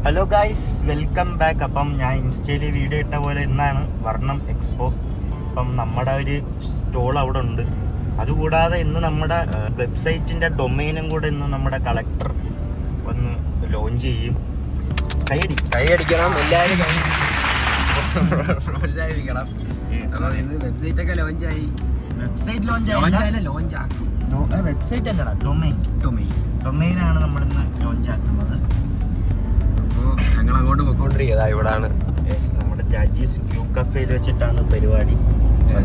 Hello guys, welcome back. അപ്പം ഞാൻ ഇൻസ്റ്റയിൽ വീഡിയോ ഇട്ട പോലെ ഇന്നാണ് വർണ്ണം എക്സ്പോ. അപ്പം നമ്മുടെ ഒരു സ്റ്റോൾ അവിടെ ഉണ്ട്. അതുകൂടാതെ ഇന്ന് നമ്മുടെ വെബ്സൈറ്റിൻ്റെ ഡൊമൈനും കൂടെ ഇന്ന് നമ്മുടെ കളക്ടർ വന്ന് ലോഞ്ച് ചെയ്യും. കൈയടിക്കണം എല്ലാവരും, പ്രോത്സാഹിപ്പിക്കണം. വെബ്സൈറ്റ് ഒക്കെ ലോഞ്ചായി. വെബ്സൈറ്റ് ലോഞ്ച് ആക്കും. വെബ്സൈറ്റ് അല്ലടാ, ഡൊമൈനാണ് നമ്മളിന്ന് ലോഞ്ച് ആക്കുന്നത്. അപ്പോൾ ഞങ്ങൾ അങ്ങോട്ട് പോയിക്കൊണ്ടിരിക്കുക. ഇവിടാണ് നമ്മുടെ ജാജീസ് ക്യൂ കഫേയിൽ വെച്ചിട്ടാണ് പരിപാടി.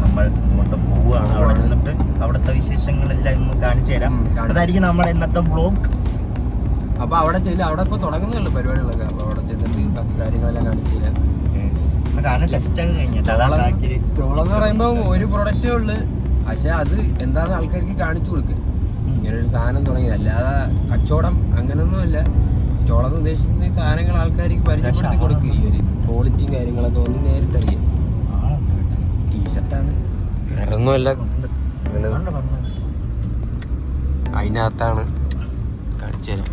നമ്മൾ അങ്ങോട്ട് പോവുകയാണ്. അവിടെ ചെന്നിട്ട് അവിടുത്തെ വിശേഷങ്ങളെല്ലാം ഇന്ന് കാണിച്ചു തരാം. അതായിരിക്കും നമ്മുടെ ഇന്നത്തെ വ്ലോഗ്. അപ്പൊ അവിടെ ചെല്ലും. അവിടെ ഇപ്പൊ തുടങ്ങുന്നുള്ളൂ പരിപാടികളൊക്കെ. അപ്പൊ അവിടെ ചെന്നിട്ട് ബാക്കി കാര്യങ്ങളെല്ലാം കാണിച്ചു തരാം. സ്റ്റോളെന്ന് പറയുമ്പോൾ ഒരു പ്രൊഡക്റ്റേ ഉള്ളു. പക്ഷെ അത് എന്താണെന്ന് ആൾക്കാർക്ക് കാണിച്ചു കൊടുക്കുക. ഇങ്ങനൊരു സാധനം തുടങ്ങി, അല്ലാതെ കച്ചവടം അങ്ങനൊന്നുമല്ല. സ്റ്റോളെന്ന് ഉദ്ദേശിക്കുന്ന ഈ സാധനങ്ങൾ ആൾക്കാർക്ക് പരിചയപ്പെടുത്തി കൊടുക്കുക. ഈ ഒരു ക്വാളിറ്റിയും കാര്യങ്ങളൊക്കെ ഒന്ന് നേരിട്ടറിയാം. ടീഷർട്ടാണ്, വേറെ ഒന്നുമല്ല. അതിനകത്താണ് കാണിച്ചു തരാം.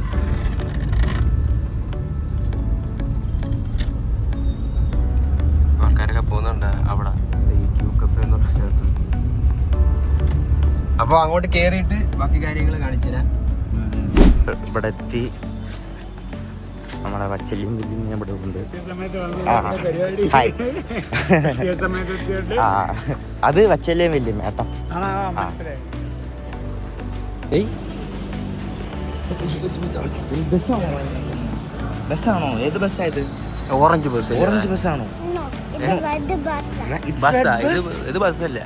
ആൾക്കാരൊക്കെ പോകുന്നുണ്ട് അവിടെ ഈ ക്യൂ കഫേ എന്ന് പറഞ്ഞ സ്ഥലത്ത്. അപ്പോൾ അങ്ങോട്ട് കയറിയിട്ട് ബാക്കി കാര്യങ്ങൾ കാണിച്ചു തരാം. ഇവിടെ എത്തി. നമ്മുടെ വച്ചല്ലിയും വില്ലിയും ഇവിടെ ഉണ്ട്. അത് വച്ചല്ലിയും വില്ലിയും ഏട്ടാ. ബസ്സാണോ? ഏത് ബസ്സായത്? Orange bus. ഓറഞ്ച് ബസ്സാണോ? ഇത് ബസ്സല്ല,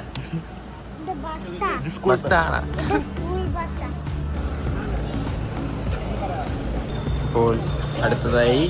ബസ്സാണ്. അപ്പോൾ അടുത്തതായി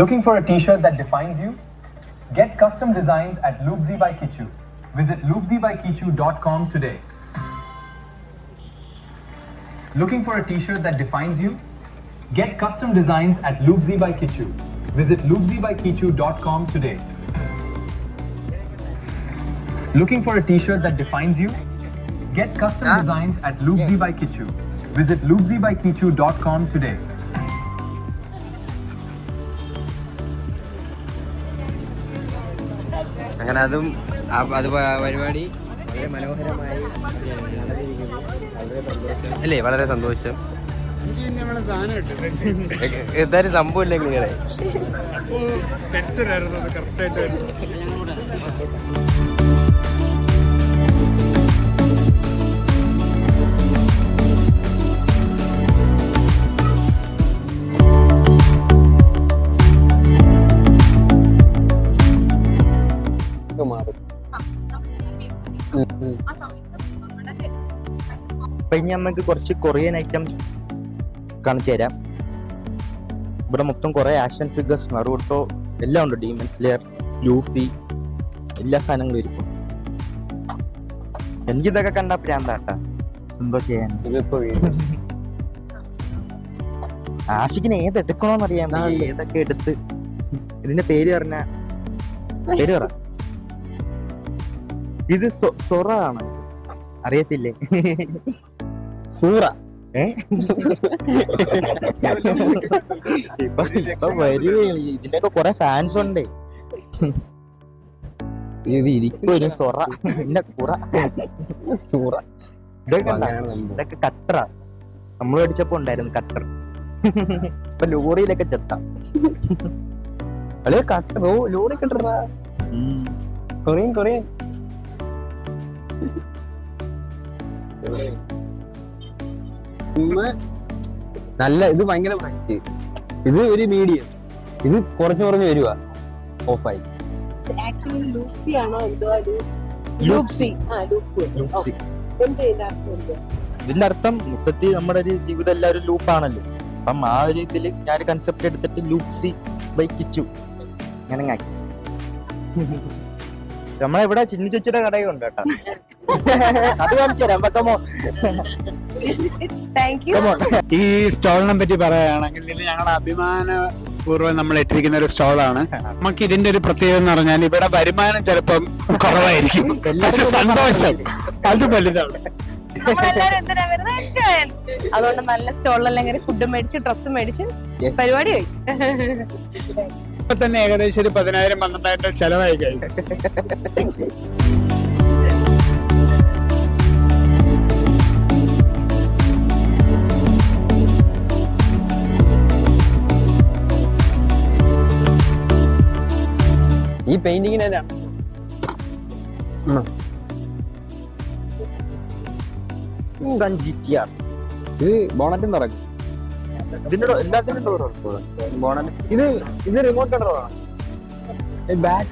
Looking for a t-shirt that defines you? Get custom designs at Loopsy by Kichu. Visit loopsybykichu.com today. Looking for a t-shirt that defines you? Get custom designs at Loopsy by Kichu. Visit loopsybykichu.com today. Looking for a t-shirt that defines you? Get custom designs at Loopsy by Kichu. Visit loopsybykichu.com today. അങ്ങനെ അതും അത് പരിപാടി വളരെ മനോഹരമായി അല്ലേ? വളരെ സന്തോഷം. എന്തായാലും സംഭവമില്ല ക്ലിയർ. അപ്പൊ ഇനി നമുക്ക് കുറച്ച് കൊറിയൻ ഐറ്റംസ് കാണിച്ചു തരാം. ഇവിടെ മൊത്തം കുറെ ആക്ഷൻ ഫിഗേഴ്സ്, നറൂട്ടോ എല്ലാം ഉണ്ട്. ഡീമൺ സ്ലെയർ, ലൂഫി, എല്ലാ സാധനങ്ങളും ഇരിക്കും. എനിക്കിതൊക്കെ കണ്ടാ പ്രാന്താട്ടാ. എന്തോ ചെയ്യാൻ. ആഷിക്കിന് ഏതെടുക്കണോന്ന് അറിയാൻ പറ്റില്ല. ഏതൊക്കെ എടുത്ത് ഇതിന്റെ പേര് പറ. ഇത് സൊറ ആണ്, അറിയത്തില്ലേ? സൂറ. ഇപ്പൊ വരുവേ. ഇതിന്റെയൊക്കെ കൊറേ ഫാൻസ് ഉണ്ട്. ഇത് ഇരിക്കും സൊറ, പിന്നെ കുറ, സൂറ. ഇതൊക്കെ കട്ടറാ. നമ്മൾ മേടിച്ചപ്പോ ഉണ്ടായിരുന്നു കട്ടർ. ഇപ്പൊ ലോറിയിലൊക്കെ ചെത്താം. ലോറി കട്ടറാ. കൊറിയൻ നല്ല. ഇത് ഭയങ്കര പ്രൈസ്. ഇത് ഒരു മീഡിയം. ഇത് കുറഞ്ഞു വരുക. ഓഫായി. ഇതിന്റെ അർത്ഥം മൊത്തത്തിൽ നമ്മുടെ ഒരു ജീവിതം എല്ലാവരും ലൂപ്പാണല്ലോ. അപ്പം ആ ഒരു ഇതിൽ ഞാൻ കൺസെപ്റ്റ് എടുത്തിട്ട് ലൂപ്സി ബൈ കിച്ചു അങ്ങനെ ആക്കി. നമ്മളെവിടെ ചിന്നി ചേച്ചിയുടെ കടയും ഉണ്ട് കേട്ടോ. അത് കാണിച്ചു തരാം. Come on thank you. ഈ സ്റ്റോളിനെ പറ്റി പറയുകയാണെങ്കിൽ ഇത് ഞങ്ങളുടെ അഭിമാനപൂർവ്വം നമ്മൾ ഇട്ടിരിക്കുന്ന ഒരു സ്റ്റോളാണ്. നമുക്ക് ഇതിന്റെ ഒരു പ്രത്യേകത എന്ന് പറഞ്ഞാൽ ഇവിടെ വരുമാനം ചിലപ്പം കുറവായിരിക്കും, പക്ഷെ സന്തോഷം അത് വലുതാണ്. നമ്മളെല്ലാരും എന്തിനാ വരുന്നത്? enjoy. അതുകൊണ്ട് നല്ല സ്റ്റോളിലെല്ലാം കയറി ഫുഡ് മേടിച്ച് ഡ്രസ്സ് മേടിച്ച് പരിപാടി കഴി. ഇപ്പൊ തന്നെ ഏകദേശം ഒരു 10,000-12,000 ചെലവായി കഴിഞ്ഞു. ഈ പെയിന്റിങ്ങിന് GTR. ഇത് ബോണറ്റും തുറക്കും. ഇതിന്റെ എല്ലാത്തിനും ഡോർ ബോണറ്റ് ഇത് റിമോട്ട് കൺട്രോളാണ്. ബാക്ക്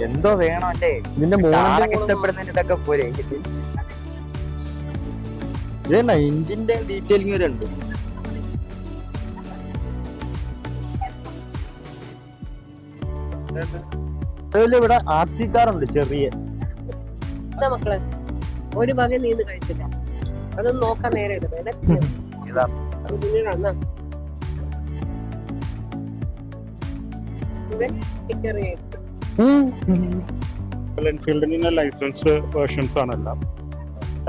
എന്തോ വേണം അല്ലേ ഇതിന്റെ കാറൊക്കെ ഇഷ്ടപ്പെടുന്നതിന് ഇതൊക്കെ പോരെ. ഇതെന്നാ എഞ്ചിന്റെ ഡീറ്റെയിലിംഗ് വരെ ഉണ്ട്. അതുപോലെ ഇവിടെ RC കാറുണ്ട് ചെറിയ. മക്കളെ ഒരു വക നീന്ന് കഴിച്ചില്ല, അതൊന്നും നോക്കാൻ നേരെ എൻഫീൽഡിന്റെ ലൈസൻസ് വേർഷൻസ് ആണ്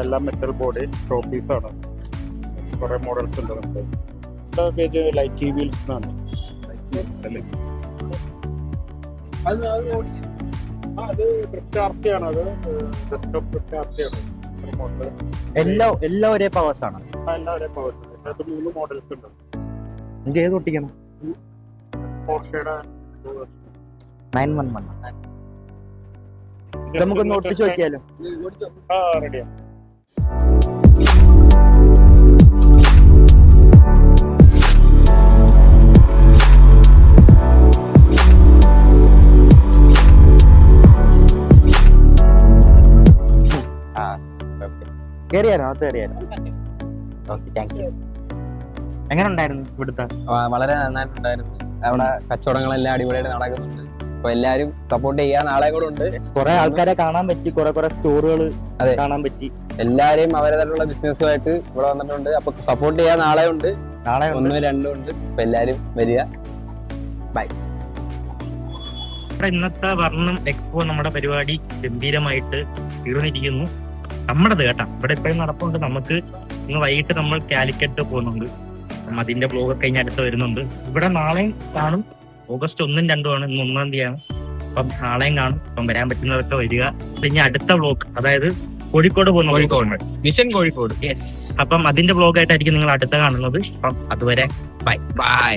എല്ലാം മെറ്റൽ ബോഡി ട്രോഫീസ് ആണ്. കുറെ മോഡൽസ് ഉണ്ട് നമുക്ക്. പേജ് ലൈറ്റി വീൽസ് എന്നാണ്. അത് RC ആണ്. അത് ഡെസ്ക്ടോപ്പ് RC ആണ്. എല്ലാം ഒരേ പവേഴ്സ് ആണ്. എല്ലാം ഒരേ പവേഴ്സ് ആണ്. ഇതിനകത്ത് 3 മോഡൽസ് ഉണ്ട്. എനിക്ക് ഏത് ഒട്ടിക്കണം? പോർഷയുടെ 911. നമുക്കൊന്ന് ഒട്ടിച്ച് നോക്കിയാലോ? റെഡിയാണ്. കേറിയാലോ? അത് കേറിയാലോ? Okay, thank you. എങ്ങനെ ഉണ്ടായിരുന്നു ഇവിടുത്തെ? വളരെ നന്നായിട്ടുണ്ടായിരുന്നു. അവിടെ കച്ചവടങ്ങളെല്ലാം അടിപൊളിയായിട്ട് നടക്കുന്നുണ്ട്. അപ്പൊ എല്ലാരും സപ്പോർട്ട് ചെയ്യാൻ ആളെ കൂടെ ഉണ്ട്. കുറെ ആൾക്കാരെ കാണാൻ പറ്റി, കുറെ സ്റ്റോറുകൾ കാണാൻ പറ്റി. എല്ലാരെയും അവരതായിട്ടുള്ള ബിസിനസ്സുമായിട്ട് ഇവിടെ വന്നിട്ടുണ്ട്. അപ്പൊ സപ്പോർട്ട് ചെയ്യാൻ ആളെ ഉണ്ട്. നാളെ 1-2 ഉണ്ട്. അപ്പൊ എല്ലാരും വരിക. ബൈ. ഇന്നത്തെ വർണ്ണം എക്സ്പോ നമ്മുടെ പരിപാടി ഗംഭീരമായിട്ട് തീർന്നിരിക്കുന്നു. നമ്മുടേത് കേട്ടാ. ഇവിടെ ഇപ്പോഴും നടപ്പുണ്ട്. നമുക്ക് ഇന്ന് വൈകിട്ട് നമ്മൾ കാലിക്കറ്റ് പോകുന്നുണ്ട്. അതിന്റെ ബ്ലോഗൊക്കെ കഴിഞ്ഞ് അടുത്ത് വരുന്നുണ്ട്. ഇവിടെ നാളെയും കാണും. ഓഗസ്റ്റ് 1ഉം 2ഉം ആണ്. ഇന്ന് 1-ാം തീയതിയാണ്. അപ്പം നാളെയും കാണും. അപ്പം വരാൻ പറ്റുന്നവരൊക്കെ വരിക. പിന്നെ അടുത്ത ബ്ലോഗ്, അതായത് കോഴിക്കോട് പോകുന്ന കോഴിക്കോട് മിഷൻ കോഴിക്കോട്. യെസ്. അപ്പം അതിന്റെ ബ്ലോഗായിട്ടായിരിക്കും നിങ്ങൾ അടുത്ത കാണുന്നത്. അപ്പം അതുവരെ ബൈ ബൈ.